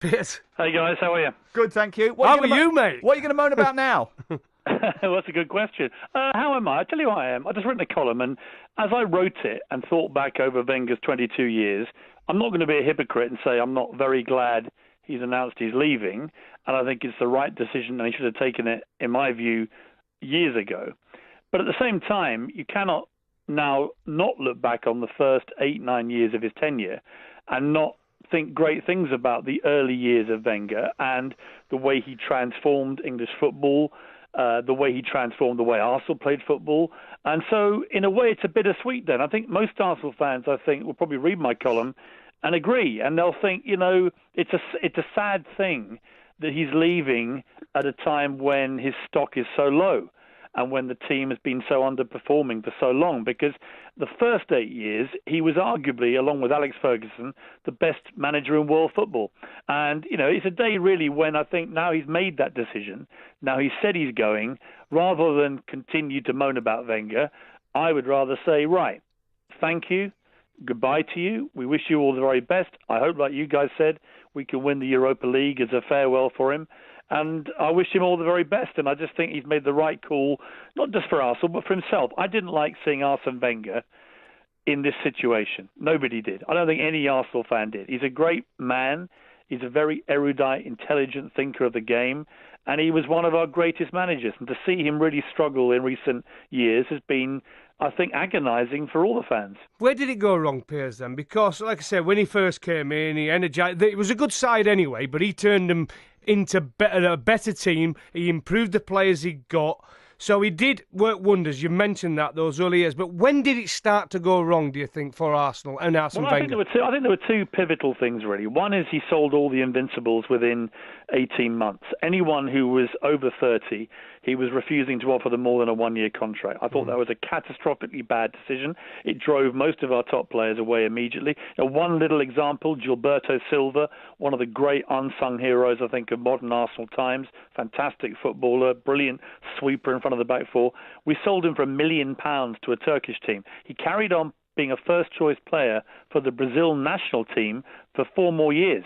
Piers. Hey guys, how are you? Good, thank you. How are you, mate? What are you going to moan about now? Well, that's a good question. How am I? I'll tell you what I am. I just written a column, and as I wrote it and thought back over Wenger's 22 years, I'm not going to be a hypocrite and say I'm not very glad he's announced he's leaving, and I think it's the right decision, and he should have taken it, in my view, years ago. But at the same time, you cannot now not look back on the first 8-9 years of his tenure and not think great things about the early years of Wenger and the way he transformed English football, the way he transformed the way Arsenal played football. And so, in a way, it's a bittersweet then. I think most Arsenal fans, will probably read my column and agree. And they'll think, it's a sad thing that he's leaving at a time when his stock is so low and when the team has been so underperforming for so long, because the first 8 years, he was arguably, along with Alex Ferguson, the best manager in world football. And, it's a day really when I think now he's made that decision, now he's said he's going, rather than continue to moan about Wenger, I would rather say, right, thank you, goodbye to you, we wish you all the very best. I hope, like you guys said, we can win the Europa League as a farewell for him. And I wish him all the very best. And I just think he's made the right call, not just for Arsenal, but for himself. I didn't like seeing Arsene Wenger in this situation. Nobody did. I don't think any Arsenal fan did. He's a great man. He's a very erudite, intelligent thinker of the game. And he was one of our greatest managers. And to see him really struggle in recent years has been, I think, agonising for all the fans. Where did it go wrong, Piers, then? Because, like I said, when he first came in, he energised... It was a good side anyway, but he turned them into a better team. He improved the players he got. So he did work wonders. You mentioned that, those early years. But when did it start to go wrong, do you think, for Arsenal and Arsene Wenger? I think there were two pivotal things, really. One is he sold all the Invincibles within 18 months. Anyone who was over 30, he was refusing to offer them more than a one-year contract. I thought that was a catastrophically bad decision. It drove most of our top players away immediately. One little example, Gilberto Silva, one of the great unsung heroes, I think, of modern Arsenal times. Fantastic footballer, brilliant sweeper in front of the back four. We sold him for £1 million to a Turkish team. He carried on being a first-choice player for the Brazil national team for 4 more years.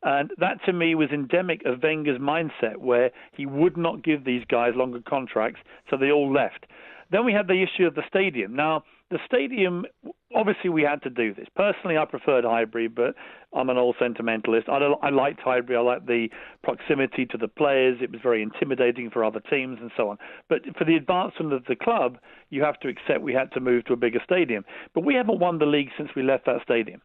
And that, to me, was endemic of Wenger's mindset, where he would not give these guys longer contracts, so they all left. Then we had the issue of the stadium. Now, the stadium, obviously we had to do this. Personally, I preferred Highbury, but I'm an old sentimentalist. I liked Highbury. I liked the proximity to the players. It was very intimidating for other teams and so on. But for the advancement of the club, you have to accept we had to move to a bigger stadium. But we haven't won the league since we left that stadium,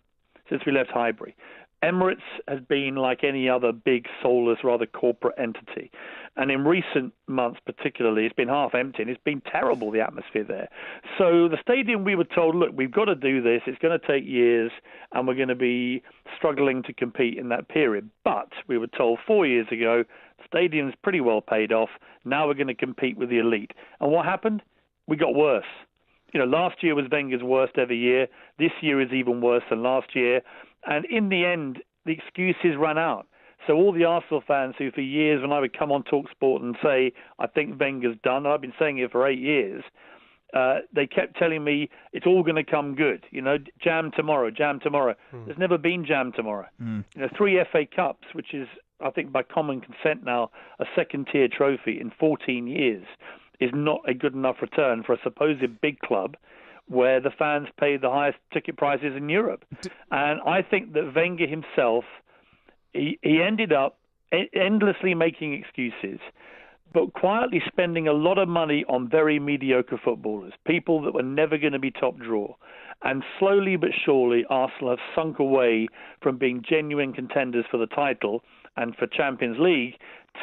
since we left Highbury. Emirates has been like any other big, soulless, rather corporate entity. And in recent months particularly, it's been half empty, and it's been terrible, the atmosphere there. So the stadium, we were told, look, we've got to do this. It's going to take years, and we're going to be struggling to compete in that period. But we were told 4 years ago, the stadium's pretty well paid off. Now we're going to compete with the elite. And what happened? We got worse. Last year was Wenger's worst ever year. This year is even worse than last year. And in the end, the excuses ran out. So all the Arsenal fans who for years, when I would come on TalkSport and say, I think Wenger's done, and I've been saying it for 8 years, they kept telling me it's all going to come good. Jam tomorrow, jam tomorrow. There's never been jam tomorrow. 3 FA Cups, which is, I think by common consent now, a second-tier trophy in 14 years, is not a good enough return for a supposed big club where the fans pay the highest ticket prices in Europe. And I think that Wenger himself, he ended up endlessly making excuses, but quietly spending a lot of money on very mediocre footballers, people that were never going to be top draw. And slowly but surely, Arsenal have sunk away from being genuine contenders for the title and for Champions League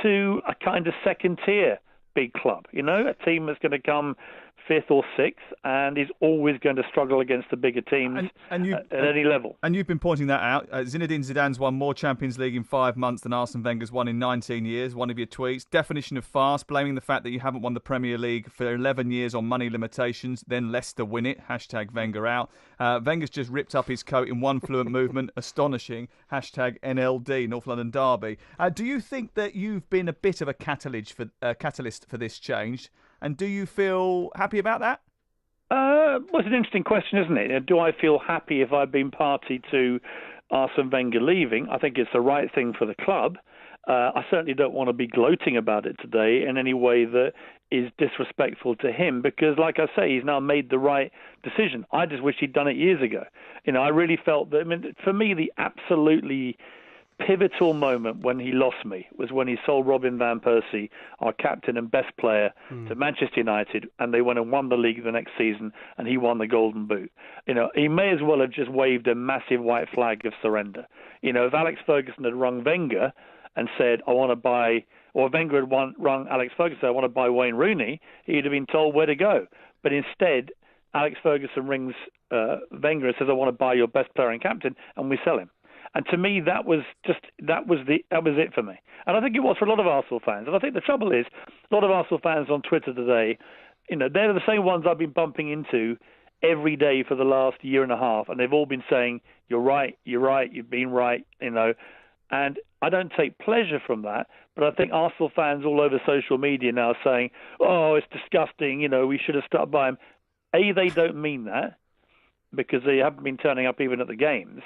to a kind of second-tier big club, a team that's going to come 5th or 6th and is always going to struggle against the bigger teams at any level. And you've been pointing that out. Zinedine Zidane's won more Champions League in 5 months than Arsene Wenger's won in 19 years. One of your tweets. Definition of farce, blaming the fact that you haven't won the Premier League for 11 years on money limitations, then Leicester win it. Hashtag Wenger out. Wenger's just ripped up his coat in one fluent movement. Astonishing. Hashtag NLD, North London Derby. Do you think that you've been a bit of a catalyst for this change? And do you feel happy about that? Well, it's an interesting question, isn't it? Do I feel happy if I've been party to Arsene Wenger leaving. I think it's the right thing for the club. I certainly don't want to be gloating about it today in any way that is disrespectful to him, because, like I say, he's now made the right decision. I just wish he'd done it years ago. I really felt that. I mean, for me, the absolutely pivotal moment when he lost me was when he sold Robin van Persie, our captain and best player, to Manchester United, and they went and won the league the next season, and he won the Golden Boot. He may as well have just waved a massive white flag of surrender. If Alex Ferguson had rung Wenger and said, I want to buy, or Wenger had rung Alex Ferguson, I want to buy Wayne Rooney, he'd have been told where to go. But instead, Alex Ferguson rings Wenger and says, I want to buy your best player and captain, and we sell him. And to me, that was it for me. And I think it was for a lot of Arsenal fans. And I think the trouble is, a lot of Arsenal fans on Twitter today, they're the same ones I've been bumping into every day for the last year and a half, and they've all been saying, you're right, you've been right, And I don't take pleasure from that, but I think Arsenal fans all over social media now are saying, oh, it's disgusting, we should have stuck by him. A, they don't mean that, because they haven't been turning up even at the games.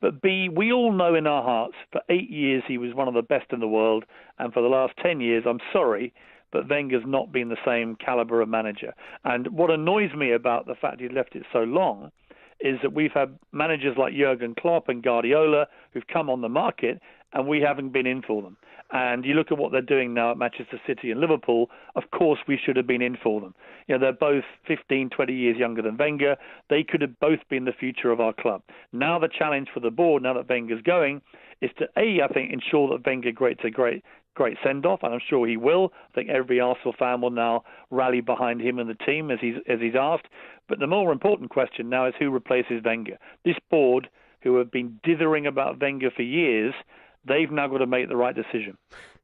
But B, we all know in our hearts for 8 years he was one of the best in the world, and for the last 10 years, I'm sorry, but Wenger's not been the same caliber of manager. And what annoys me about the fact he's left it so long is that we've had managers like Jurgen Klopp and Guardiola who've come on the market, and we haven't been in for them. And you look at what they're doing now at Manchester City and Liverpool, of course we should have been in for them. They're both 15, 20 years younger than Wenger. They could have both been the future of our club. Now the challenge for the board, now that Wenger's going, is to, I think, ensure that Wenger gets a great send-off, and I'm sure he will. I think every Arsenal fan will now rally behind him and the team as he's asked. But the more important question now is who replaces Wenger. This board, who have been dithering about Wenger for years, they've now got to make the right decision.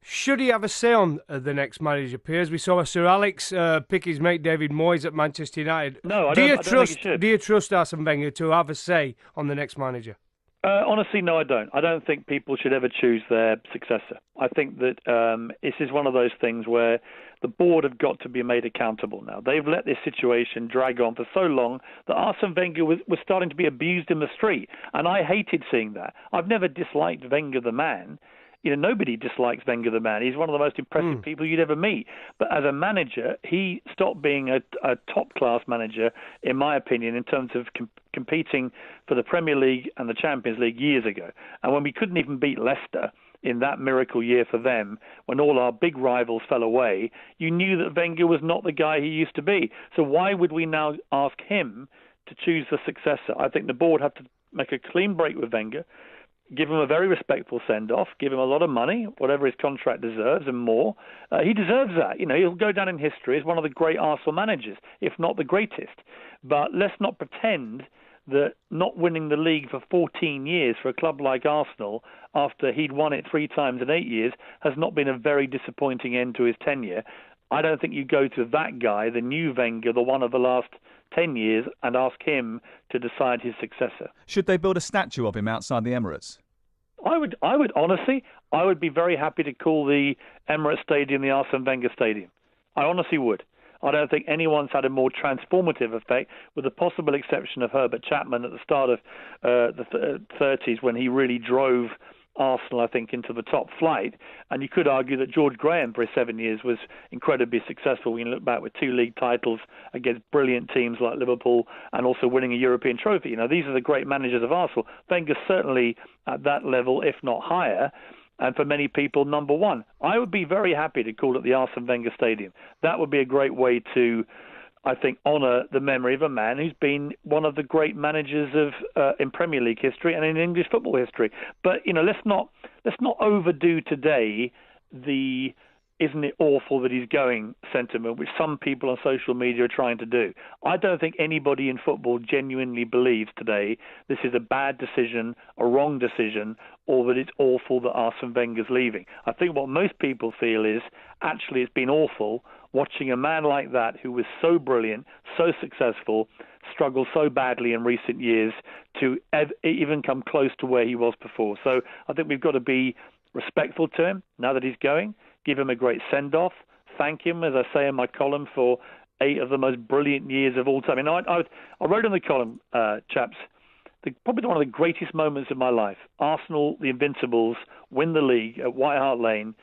Should he have a say on the next manager, Piers? We saw Sir Alex pick his mate David Moyes at Manchester United. No, I don't think he should. Do you trust Arsene Wenger to have a say on the next manager? Honestly, no, I don't. I don't think people should ever choose their successor. I think that this is one of those things where the board have got to be made accountable now. They've let this situation drag on for so long that Arsene Wenger was starting to be abused in the street, and I hated seeing that. I've never disliked Wenger the man. Nobody dislikes Wenger the man. He's one of the most impressive people you'd ever meet. But as a manager, he stopped being a top-class manager, in my opinion, in terms of competing for the Premier League and the Champions League years ago. And when we couldn't even beat Leicester in that miracle year for them, when all our big rivals fell away, you knew that Wenger was not the guy he used to be. So why would we now ask him to choose the successor? I think the board have to make a clean break with Wenger, give him a very respectful send-off, give him a lot of money, whatever his contract deserves and more. He deserves that. He'll go down in history as one of the great Arsenal managers, if not the greatest. But let's not pretend that not winning the league for 14 years for a club like Arsenal, after he'd won it 3 times in 8 years, has not been a very disappointing end to his tenure. I don't think you go to that guy, the new Wenger, the one of the last 10 years, and ask him to decide his successor. Should they build a statue of him outside the Emirates? I would honestly, I would be very happy to call the Emirates Stadium the Arsene Wenger Stadium. I honestly would. I don't think anyone's had a more transformative effect, with the possible exception of Herbert Chapman at the start of the 30s, when he really drove Arsenal, I think, into the top flight. And you could argue that George Graham, for his 7 years, was incredibly successful when you look back with 2 league titles against brilliant teams like Liverpool, and also winning a European trophy. These are the great managers of Arsenal. Wenger's certainly at that level, if not higher, and for many people, number one. I would be very happy to call it the Arsene Wenger Stadium. That would be a great way to, I think, honour the memory of a man who's been one of the great managers of in Premier League history and in English football history. But let's not overdo today the "isn't it awful that he's going" sentiment, which some people on social media are trying to do. I don't think anybody in football genuinely believes today this is a bad decision, a wrong decision, or that it's awful that Arsene Wenger's leaving. I think what most people feel is, actually, it's been awful watching a man like that, who was so brilliant, so successful, struggle so badly in recent years to even come close to where he was before. So I think we've got to be respectful to him now that he's going, give him a great send-off, thank him, as I say in my column, for 8 of the most brilliant years of all time. I wrote in the column, chaps, probably one of the greatest moments of my life. Arsenal, the Invincibles, win the league at White Hart Lane,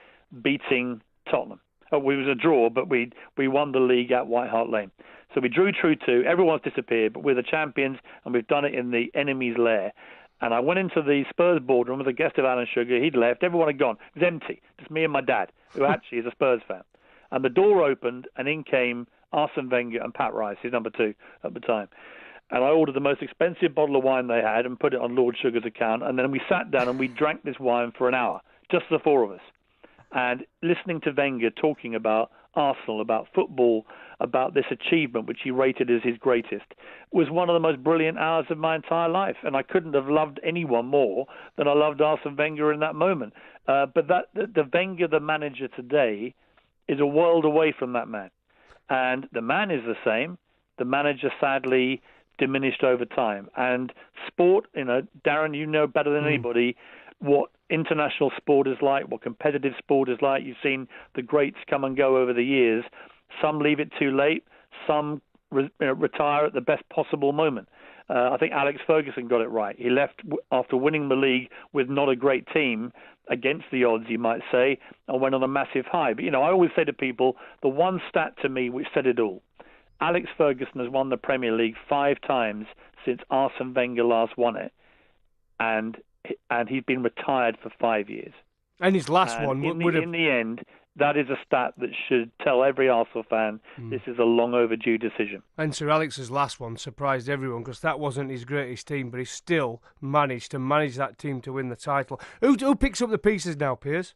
beating Tottenham. It was a draw, but we won the league at White Hart Lane. So we drew true to. Everyone's disappeared, but we're the champions, and we've done it in the enemy's lair. And I went into the Spurs boardroom as a guest of Alan Sugar. He'd left. Everyone had gone. It was empty. Just me and my dad, who actually is a Spurs fan. And the door opened, and in came Arsene Wenger and Pat Rice, his number 2 at the time. And I ordered the most expensive bottle of wine they had and put it on Lord Sugar's account. And then we sat down and we drank this wine for an hour, just the 4 of us. And listening to Wenger talking about Arsenal, about football, about this achievement, which he rated as his greatest, was one of the most brilliant hours of my entire life. And I couldn't have loved anyone more than I loved Arsene Wenger in that moment. But the Wenger, the manager today, is a world away from that man. And the man is the same. The manager, sadly, diminished over time. And sport, Darren, you know better than anybody what international sport is like, what competitive sport is like. You've seen the greats come and go over the years. Some leave it too late. Some retire at the best possible moment. I think Alex Ferguson got it right. He left after winning the league with not a great team, against the odds, you might say, and went on a massive high. But, I always say to people, the one stat to me which said it all, Alex Ferguson has won the Premier League 5 times since Arsene Wenger last won it, and he's been retired for 5 years. And his last one would have... In the end, that is a stat that should tell every Arsenal fan this is a long overdue decision. And Sir Alex's last one surprised everyone because that wasn't his greatest team, but he still managed to manage that team to win the title. Who picks up the pieces now, Piers?